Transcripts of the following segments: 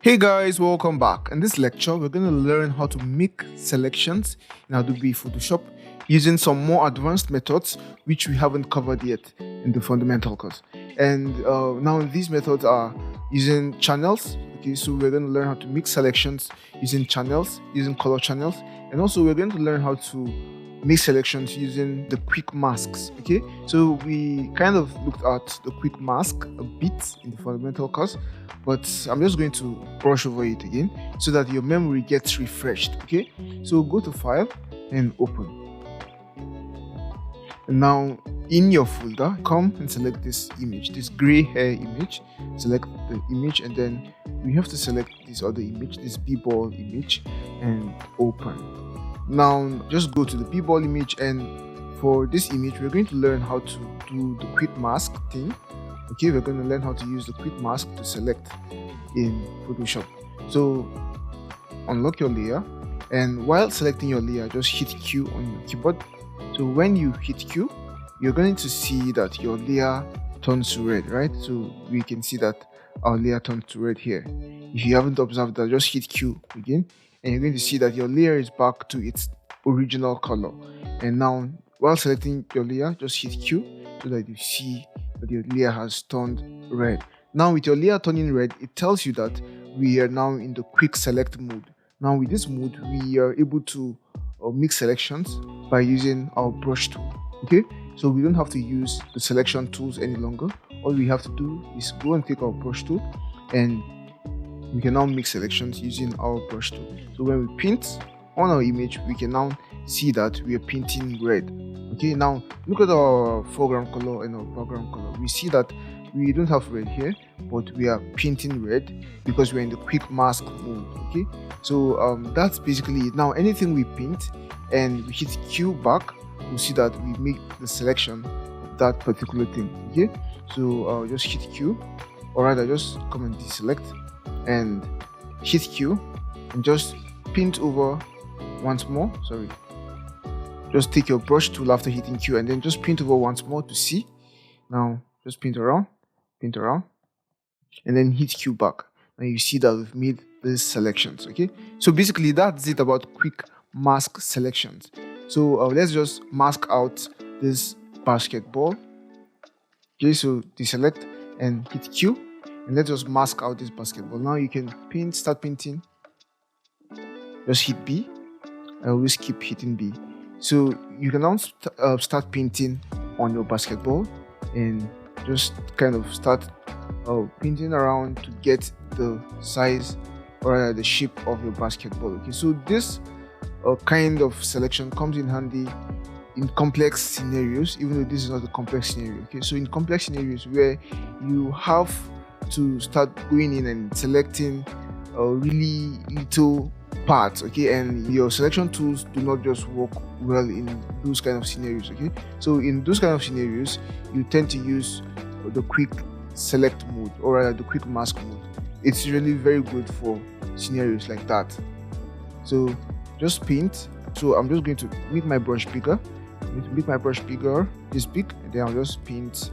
Hey guys, welcome back. In this lecture, we're going to learn how to make selections in Adobe Photoshop using some more advanced methods which we haven't covered yet in the fundamental course. And now these methods are using channels. Okay, so we're going to learn how to make selections using channels, using color channels, and also we're going to learn how to make selections using the quick masks. Okay, so we kind of looked at the quick mask a bit in the fundamental course, but I'm just going to brush over it again so that your memory gets refreshed. Okay, so go to File and Open. And now in your folder, come and select this image, this gray hair image. Select the image, and then we have to select this other image, this b-ball image, and open. Now just go to the b-ball image, and for this image we're going to learn how to do the quick mask thing. Okay, we're going to learn how to use the quick mask to select in Photoshop. So unlock your layer, and while selecting your layer, just hit Q on your keyboard. So when you hit Q, you're going to see that your layer turns to red, right? So we can see that our layer turns to red here. If you haven't observed that, just hit Q again, and you're going to see that your layer is back to its original color. And now while selecting your layer, just hit Q so that you see that your layer has turned red. Now with your layer turning red, it tells you that we are now in the quick select mode. Now with this mode, we are able to make selections by using our brush tool. Okay, so we don't have to use the selection tools any longer. All we have to do is go and take our brush tool, and we can now make selections using our brush tool. So when we paint on our image, we can now see that we are painting red. Okay, now look at our foreground color and our background color. We see that we don't have red here, but we are painting red because we're in the quick mask mode. Okay, so that's basically it. Now anything we paint and we hit Q back, we'll see that we make the selection of that particular thing. Okay, so just hit Q, or rather just come and deselect and hit Q and just paint over once more. Sorry, just take your brush tool after hitting Q and then just paint over once more to see. Now just paint around, and then hit Q back. Now you see that we've made these selections. Okay, so basically that's it about quick mask selections. So let's just mask out this basketball. Okay, so deselect and hit Q, and let's just mask out this basketball. Now you can paint, start painting. Just hit B. I always keep hitting B. So you can now start painting on your basketball, and just kind of start painting around to get the size or the shape of your basketball. Okay, so this kind of selection comes in handy in complex scenarios, even though this is not a complex scenario. Okay, so in complex scenarios where you have to start going in and selecting really little parts, okay, and your selection tools do not just work well in those kind of scenarios. Okay, so in those kind of scenarios you tend to use the quick select mode, or rather the quick mask mode. It's really very good for scenarios like that. So just paint. So I'm just going to make my brush bigger. I'm going to make my brush bigger, this big, and then I'll just paint.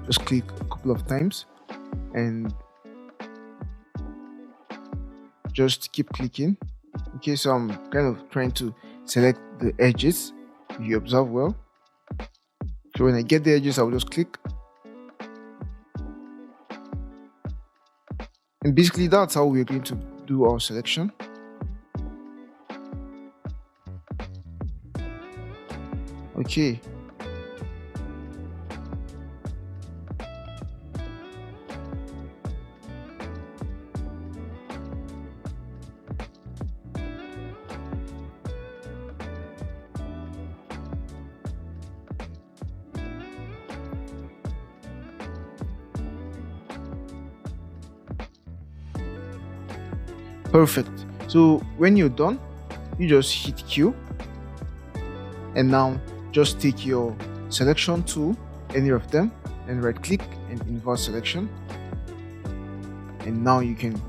Just click a couple of times and just keep clicking. Okay, so I'm kind of trying to select the edges. If you observe well, so when I get the edges, I'll just click, and basically that's how we're going to do our selection. Okay, perfect. So when you're done, you just hit Q, and now just take your selection tool, any of them, and right click and invert selection, and now you can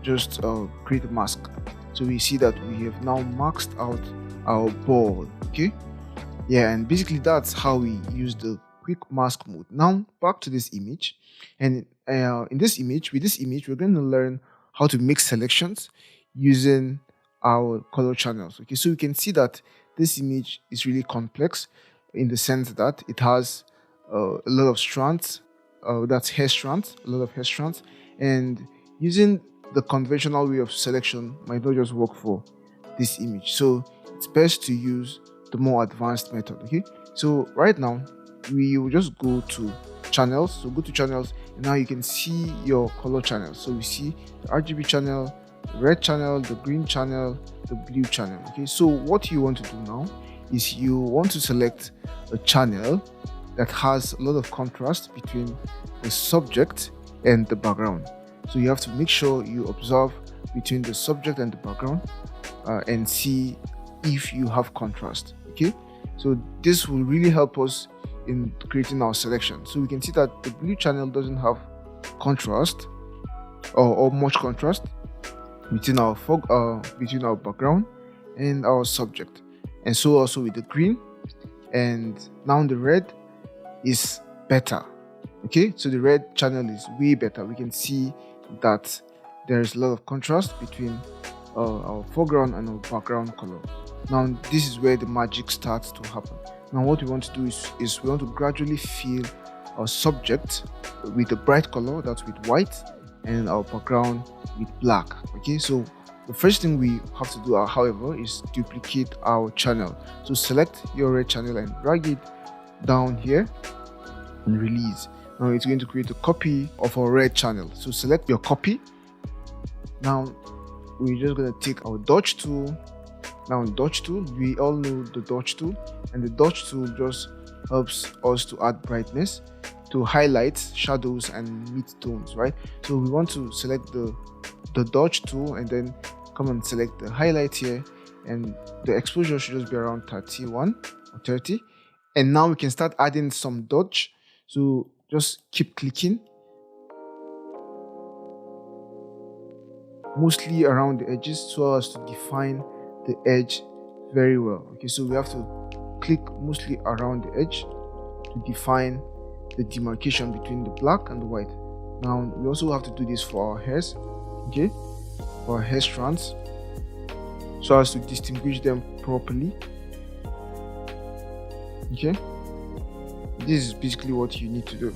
just create a mask. So we see that we have now maxed out our ball. Okay, yeah, and basically that's how we use the quick mask mode. Now back to this image, and with this image we're going to learn how to make selections using our color channels. Okay, so you can see that this image is really complex in the sense that it has a lot of strands, that's hair strands, a lot of hair strands, and using the conventional way of selection might not just work for this image. So it's best to use the more advanced method. Okay, so right now we will just go to channels. So go to channels, and now you can see your color channels. So we see the RGB channel, the red channel, the green channel, the blue channel. Okay, so what you want to do now is you want to select a channel that has a lot of contrast between the subject and the background. So you have to make sure you observe between the subject and the background and see if you have contrast. Okay, so this will really help us in creating our selection. So we can see that the blue channel doesn't have contrast or much contrast between our between our background and our subject, and so also with the green. And now the red is better. Okay, so the red channel is way better. We can see that there's a lot of contrast between our foreground and our background color. Now this is where the magic starts to happen. Now what we want to do is we want to gradually fill our subject with a bright color, that's with white, and our background with black. Okay, so the first thing we have to do, however, is duplicate our channel. So select your red channel and drag it down here and release. Now it's going to create a copy of our red channel. So select your copy. Now we're just going to take our dodge tool. Now in dodge tool, we all know the dodge tool, and the dodge tool just helps us to add brightness, to highlight shadows and mid-tones, right? So we want to select the dodge tool and then come and select the highlight here, and the exposure should just be around 31 or 30. And now we can start adding some dodge. So just keep clicking, mostly around the edges, so as to define the edge very well. Okay, so we have to click mostly around the edge to define the demarcation between the black and the white. Now we also have to do this for our hairs, okay, for our hair strands, so as to distinguish them properly. Okay, this is basically what you need to do.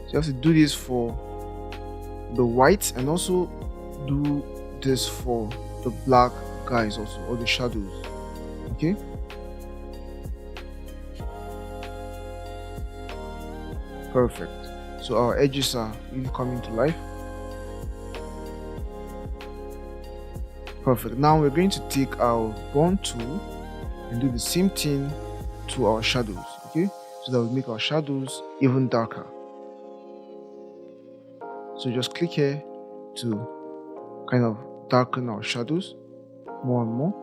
So you have to do this for the whites and also do this for the black guys also, or the shadows. Okay, perfect. So our edges are really coming to life. Perfect. Now we're going to take our burn tool and do the same thing to our shadows. Okay, so that will make our shadows even darker. So just click here to kind of darken our shadows more and more.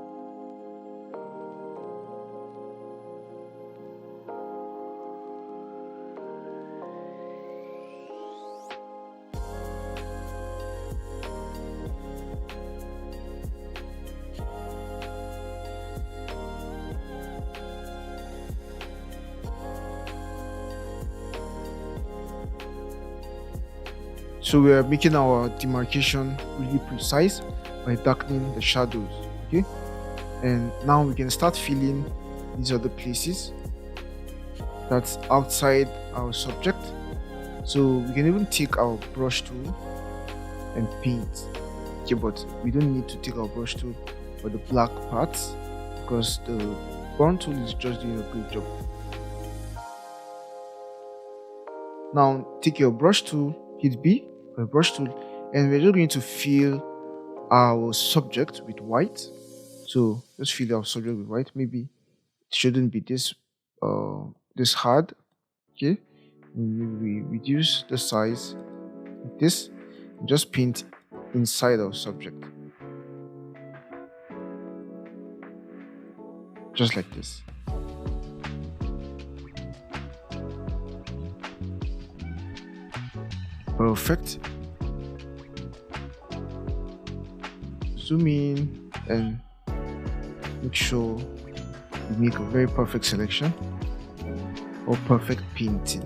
So we are making our demarcation really precise by darkening the shadows. Okay, and now we can start filling these other places that's outside our subject. So we can even take our brush tool and paint. Okay, but we don't need to take our brush tool for the black parts because the burn tool is just doing a good job. Now take your brush tool, hit B for a brush tool, and we're just going to fill our subject with white. So let's fill our subject with white. Maybe it shouldn't be this hard. Okay, we reduce the size like this and just paint inside our subject, just like this. Perfect. Zoom in and make sure you make a very perfect selection or perfect painting.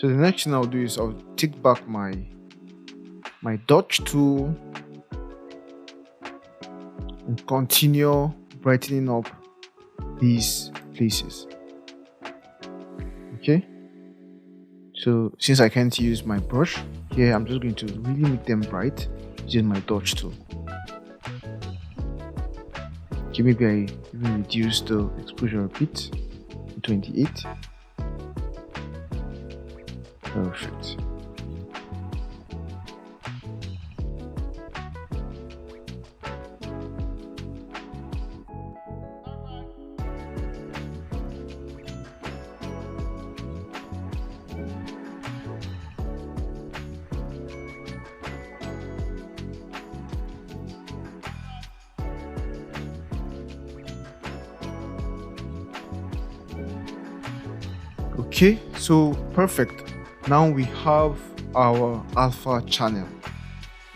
So the next thing I'll do is I'll take back my dodge tool and continue brightening up these places. Okay, so since I can't use my brush here, I'm just going to really make them bright using my dodge tool. Okay, maybe I even reduce the exposure a bit to 28. Perfect. Okay, so perfect. Now we have our alpha channel.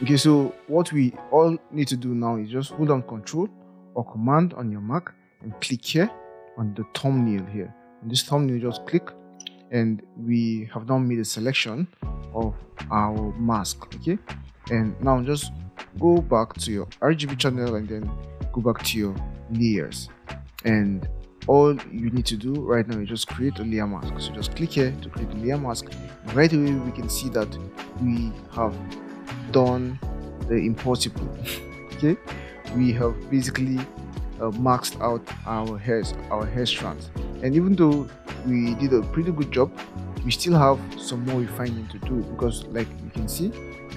Okay, so what we all need to do now is just hold on Control or Command on your Mac and click here on the thumbnail here. On this thumbnail, just click, and we have now made a selection of our mask. Okay, and now just go back to your RGB channel and then go back to your layers, and all you need to do right now is just create a layer mask. So just click here to create a layer mask, and right away we can see that we have done the impossible. Okay, we have basically maxed out our hair strands, and even though we did a pretty good job, we still have some more refining to do, because like you can see,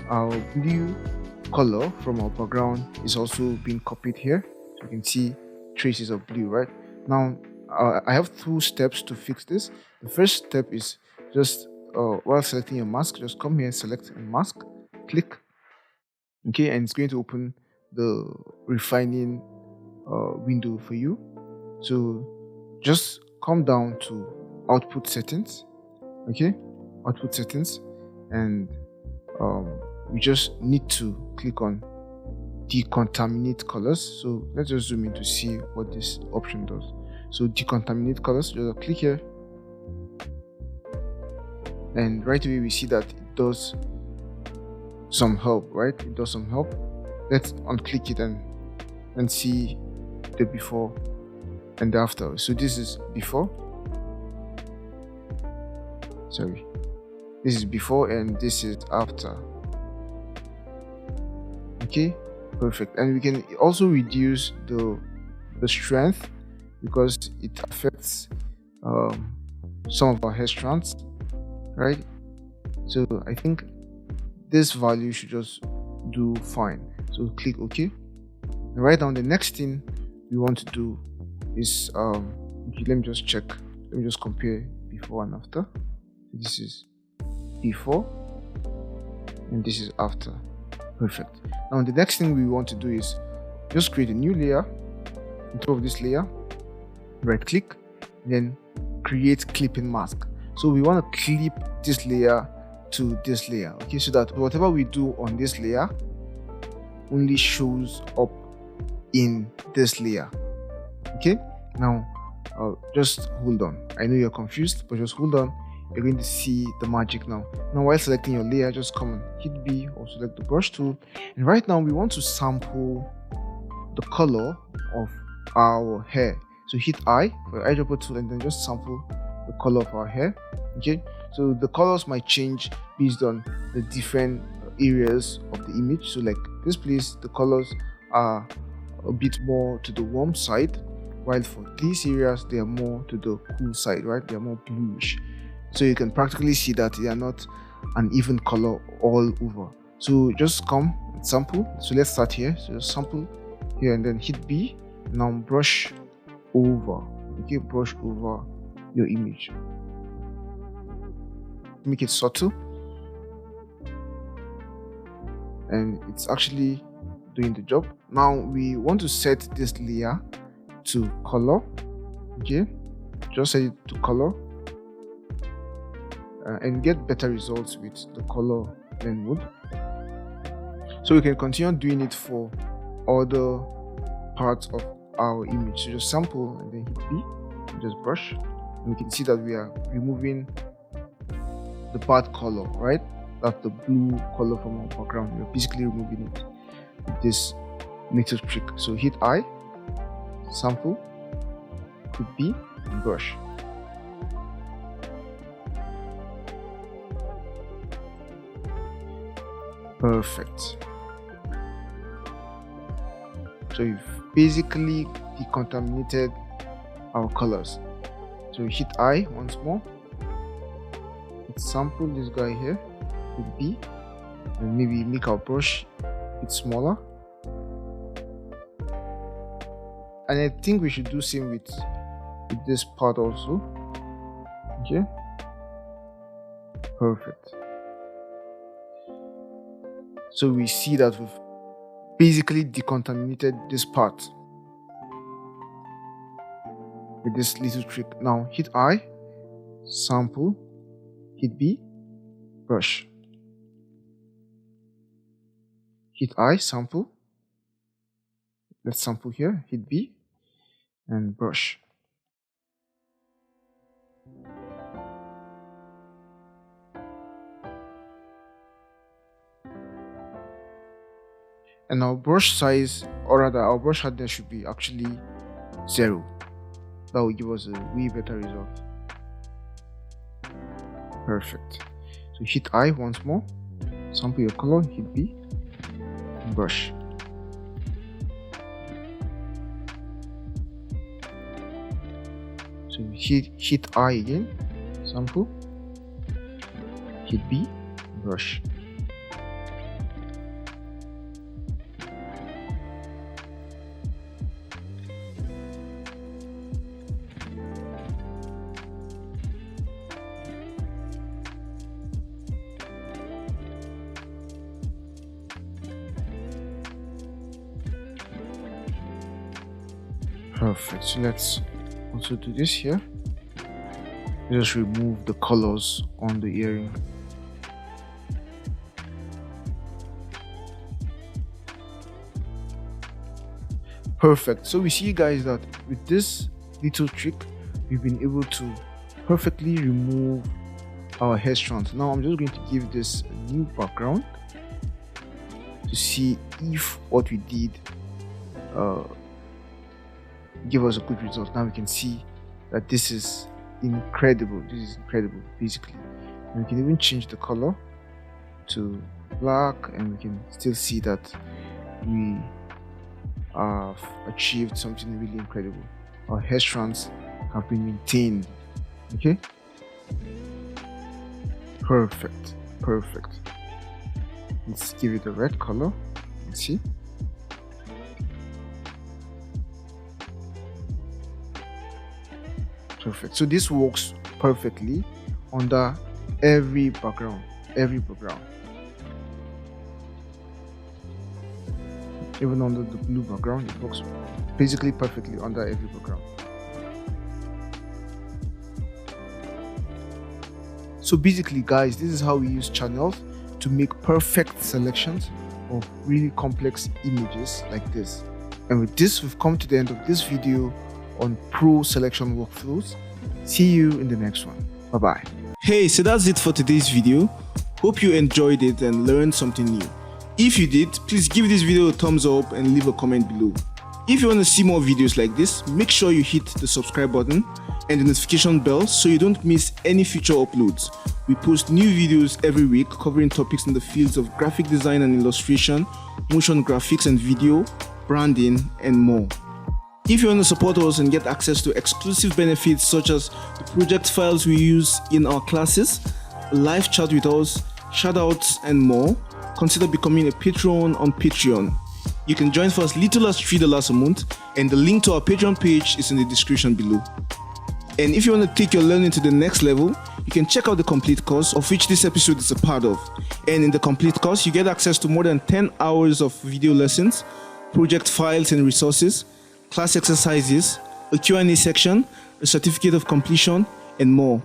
our blue color from our background is also being copied here. So you can see traces of blue. Right now, I have 2 steps to fix this. The first step is just while selecting your mask, just come here, select a mask, click. Okay, and it's going to open the refining window for you. So just come down to output settings. Okay, output settings, and we just need to click on decontaminate colors. So let's just zoom in to see what this option does. So decontaminate colors, just click here, and right away we see that it does some help. Right, it does some help. Let's unclick it and see the before and after. So this is before, sorry, this is before and this is after. Okay, perfect. And we can also reduce the strength, because it affects some of our hair strands, right? So I think this value should just do fine. So click OK. And right now, the next thing we want to do is okay, let me just check. Let me just compare before and after. This is before and this is after. Perfect. Now the next thing we want to do is just create a new layer on top of this layer. Right click, then create clipping mask. So we want to clip this layer to this layer, okay, so that whatever we do on this layer only shows up in this layer. Okay, now just hold on. I know you're confused, but just hold on. You're going to see the magic now. Now while selecting your layer, just come and hit B or select the brush tool, and right now we want to sample the color of our hair. So hit I for your eyedropper tool and then just sample the color of our hair. Okay, so the colors might change based on the different areas of the image. So like this place, the colors are a bit more to the warm side, while for these areas they are more to the cool side, right? They are more bluish. So you can practically see that they are not an even color all over. So just come and sample. So let's start here. So just sample here and then hit B. Now brush over. Okay, brush over your image. Make it subtle, and it's actually doing the job. Now we want to set this layer to color. Okay, just set it to color and get better results with the color blend mode. So we can continue doing it for other parts of our image. So just sample and then hit B and just brush, and we can see that we are removing the bad color, right? That's the blue color from our background. We're basically removing it with this little trick. So hit I, sample, hit B, and brush. Perfect. So we've basically decontaminated our colors. So we hit I once more. Let's sample this guy here with B, and maybe make our brush a bit smaller. And I think we should do same with this part also. Okay. Perfect. So we see that we've basically decontaminated this part with this little trick. Now hit I, sample, hit B, brush. Hit I, sample. Let's sample here, hit B, and brush. And our brush size, or rather our brush hardness, should be actually 0. That will give us a way better result. Perfect. So hit I once more, sample your color, hit B, and brush. So hit I again, sample, hit B, brush. Perfect. So let's also do this here. Just remove the colors on the earring. Perfect. So we see, guys, that with this little trick we've been able to perfectly remove our hair strands. Now I'm just going to give this a new background to see if what we did give us a good result. Now we can see that this is incredible. This is incredible, basically. And we can even change the color to black, and we can still see that we have achieved something really incredible. Our hair strands have been maintained. Okay, perfect. Let's give it a red color. Let's see. Perfect. So this works perfectly under every background. Even under the blue background, it works basically perfectly under every background. So basically, guys, this is how we use channels to make perfect selections of really complex images like this. And with this, we've come to the end of this video on pro selection workflows. See you in the next one. Bye bye. Hey, so that's it for today's video. Hope you enjoyed it and learned something new. If you did, please give this video a thumbs up and leave a comment below. If you want to see more videos like this, make sure you hit the subscribe button and the notification bell so you don't miss any future uploads. We post new videos every week covering topics in the fields of graphic design and illustration, motion graphics and video, branding, and more. If you want to support us and get access to exclusive benefits such as the project files we use in our classes, a live chat with us, shoutouts, and more, consider becoming a patron on Patreon. You can join for as little as $3 a month, and the link to our Patreon page is in the description below. And if you want to take your learning to the next level, you can check out the complete course, of which this episode is a part of. And in the complete course, you get access to more than 10 hours of video lessons, project files and resources, class exercises, a Q&A section, a certificate of completion, and more.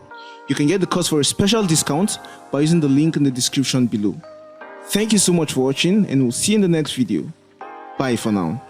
You can get the course for a special discount by using the link in the description below. Thank you so much for watching, and we'll see you in the next video. Bye for now.